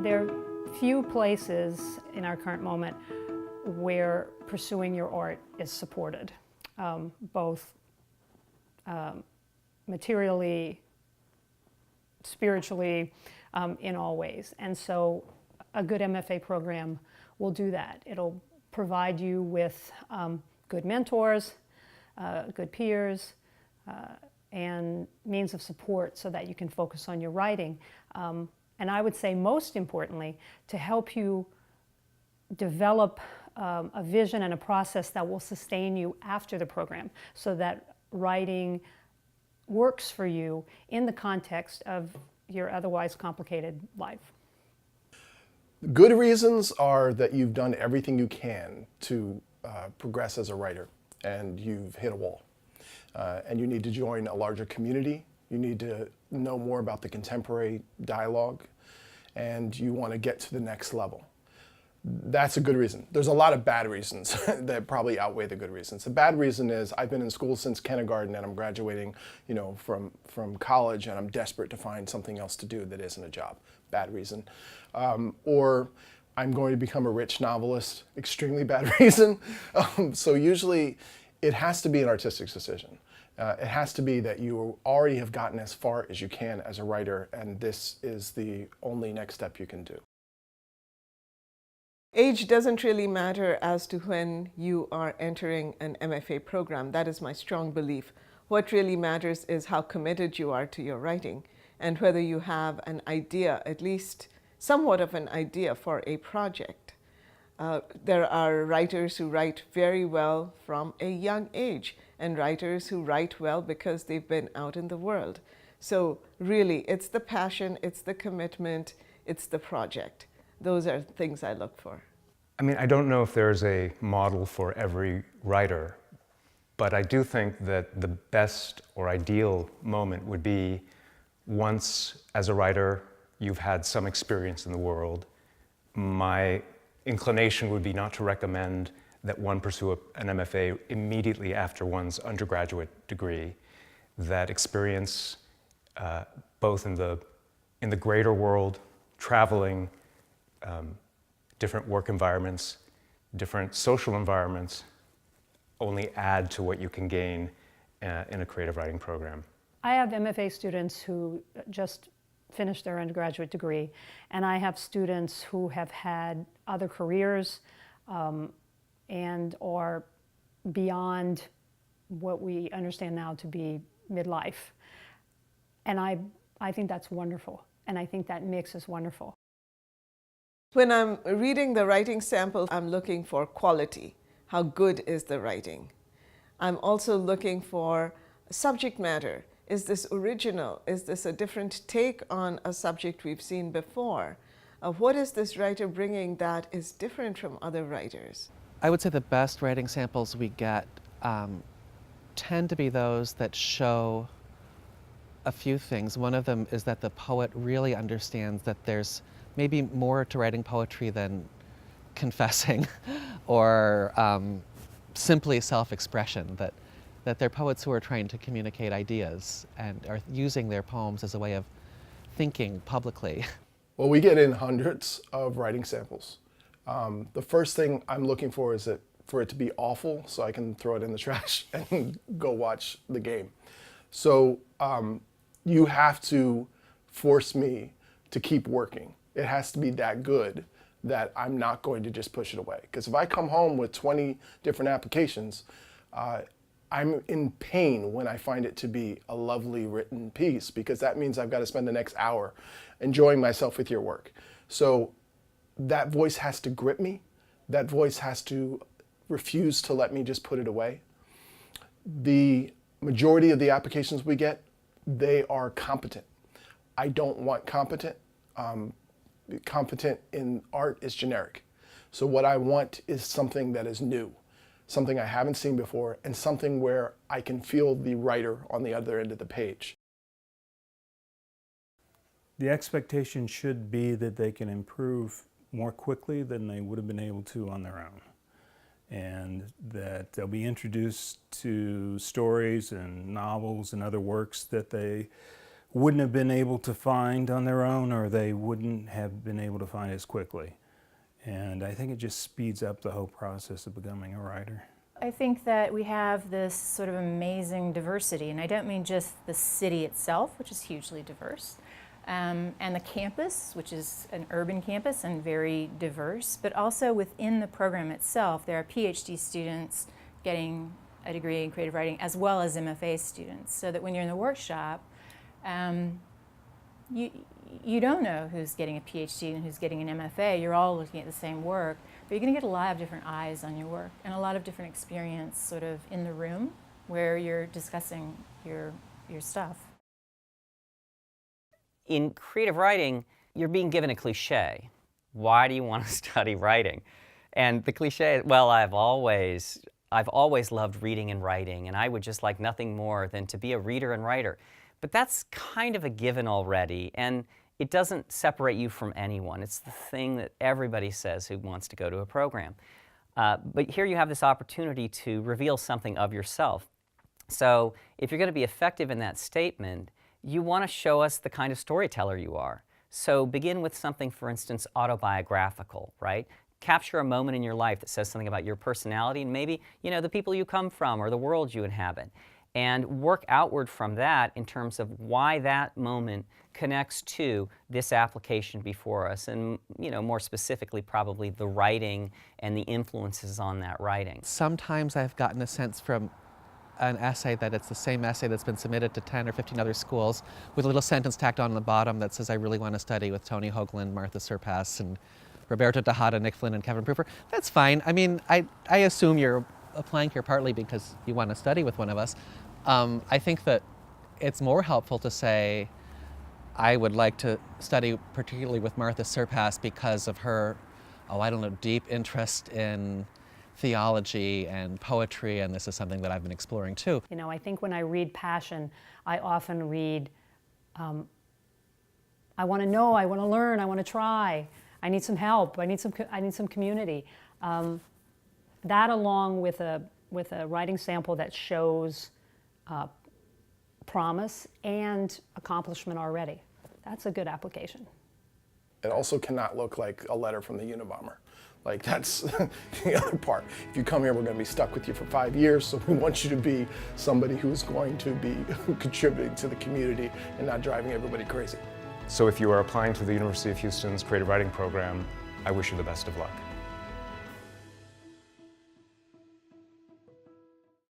There are few places in our current moment where pursuing your art is supported, both materially, spiritually, in all ways. And so a good MFA program will do that. It'll provide you with good mentors, good peers, and means of support so that you can focus on your writing. And I would say most importantly, to help you develop a vision and a process that will sustain you after the program so that writing works for you in the context of your otherwise complicated life. Good reasons are that you've done everything you can to progress as a writer and you've hit a wall. And you need to join a larger community. You need to know more about the contemporary dialogue, and you want to get to the next level. That's a good reason. There's a lot of bad reasons that probably outweigh the good reasons. The bad reason is I've been in school since kindergarten and I'm graduating, from college, and I'm desperate to find something else to do that isn't a job. Bad reason. Or I'm going to become a rich novelist. Extremely bad reason. So usually it has to be an artistic decision. It has to be that you already have gotten as far as you can as a writer, and this is the only next step you can do. Age doesn't really matter as to when you are entering an MFA program. That is my strong belief. What really matters is how committed you are to your writing and whether you have an idea, at least somewhat of an idea for a project. There are writers who write very well from a young age and writers who write well because they've been out in the world. So really, it's the passion, it's the commitment, it's the project. Those are things I look for. I mean, I don't know if there's a model for every writer, but I do think that the best or ideal moment would be once, as a writer, you've had some experience in the world. My inclination would be not to recommend that one pursue an MFA immediately after one's undergraduate degree. That experience, both in the greater world, traveling, different work environments, different social environments, only add to what you can gain in a creative writing program. I have MFA students who just finished their undergraduate degree, and I have students who have had other careers and are beyond what we understand now to be midlife. And I think that's wonderful, and I think that mix is wonderful. When I'm reading the writing sample, I'm looking for quality. How good is the writing? I'm also looking for subject matter. Is this original? Is this a different take on a subject we've seen before? What is this writer bringing that is different from other writers? I would say the best writing samples we get tend to be those that show a few things. One of them is that the poet really understands that there's maybe more to writing poetry than confessing or simply self-expression, that they're poets who are trying to communicate ideas and are using their poems as a way of thinking publicly. Well, we get in hundreds of writing samples. The first thing I'm looking for is for it to be awful so I can throw it in the trash and go watch the game. So you have to force me to keep working. It has to be that good that I'm not going to just push it away. Because if I come home with 20 different applications, I'm in pain when I find it to be a lovely written piece, because that means I've got to spend the next hour enjoying myself with your work. So that voice has to grip me. That voice has to refuse to let me just put it away. The majority of the applications we get, they are competent. I don't want competent. Competent in art is generic. So what I want is something that is new, something I haven't seen before, and something where I can feel the writer on the other end of the page. The expectation should be that they can improve more quickly than they would have been able to on their own, and that they'll be introduced to stories and novels and other works that they wouldn't have been able to find on their own, or they wouldn't have been able to find as quickly. And I think it just speeds up the whole process of becoming a writer. I think that we have this sort of amazing diversity, and I don't mean just the city itself, which is hugely diverse, and the campus, which is an urban campus and very diverse, but also within the program itself, there are PhD students getting a degree in creative writing as well as MFA students, so that when you're in the workshop, you don't know who's getting a PhD and who's getting an MFA. You're all looking at the same work, but you're going to get a lot of different eyes on your work and a lot of different experience sort of in the room where you're discussing your stuff. In creative writing, you're being given a cliche. Why do you want to study writing? And the cliche is, well, I've always loved reading and writing, and I would just like nothing more than to be a reader and writer. But that's kind of a given already, and it doesn't separate you from anyone. It's the thing that everybody says who wants to go to a program. But here you have this opportunity to reveal something of yourself. So if you're going to be effective in that statement, you want to show us the kind of storyteller you are. So begin with something, for instance, autobiographical, right? Capture a moment in your life that says something about your personality and maybe, you know, the people you come from or the world you inhabit. And work outward from that in terms of why that moment connects to this application before us, and you know, more specifically probably the writing and the influences on that writing. Sometimes I've gotten a sense from an essay that it's the same essay that's been submitted to 10 or 15 other schools with a little sentence tacked on the bottom that says, I really want to study with Tony Hoagland, Martha Surpass, and Roberto Tejada, Nick Flynn, and Kevin Proofer. That's fine. I mean, I assume you're applying here partly because you want to study with one of us. I think that it's more helpful to say, I would like to study particularly with Martha Surpass because of her, deep interest in theology and poetry, and this is something that I've been exploring too. You know, I think when I read passion, I often read, I want to know, I want to learn, I want to try, I need some help, I need some community. That along with a writing sample that shows promise and accomplishment already. That's a good application. It also cannot look like a letter from the Unabomber. Like, that's the other part. If you come here, we're going to be stuck with you for 5 years, so we want you to be somebody who's going to be contributing to the community and not driving everybody crazy. So if you are applying to the University of Houston's creative writing program, I wish you the best of luck.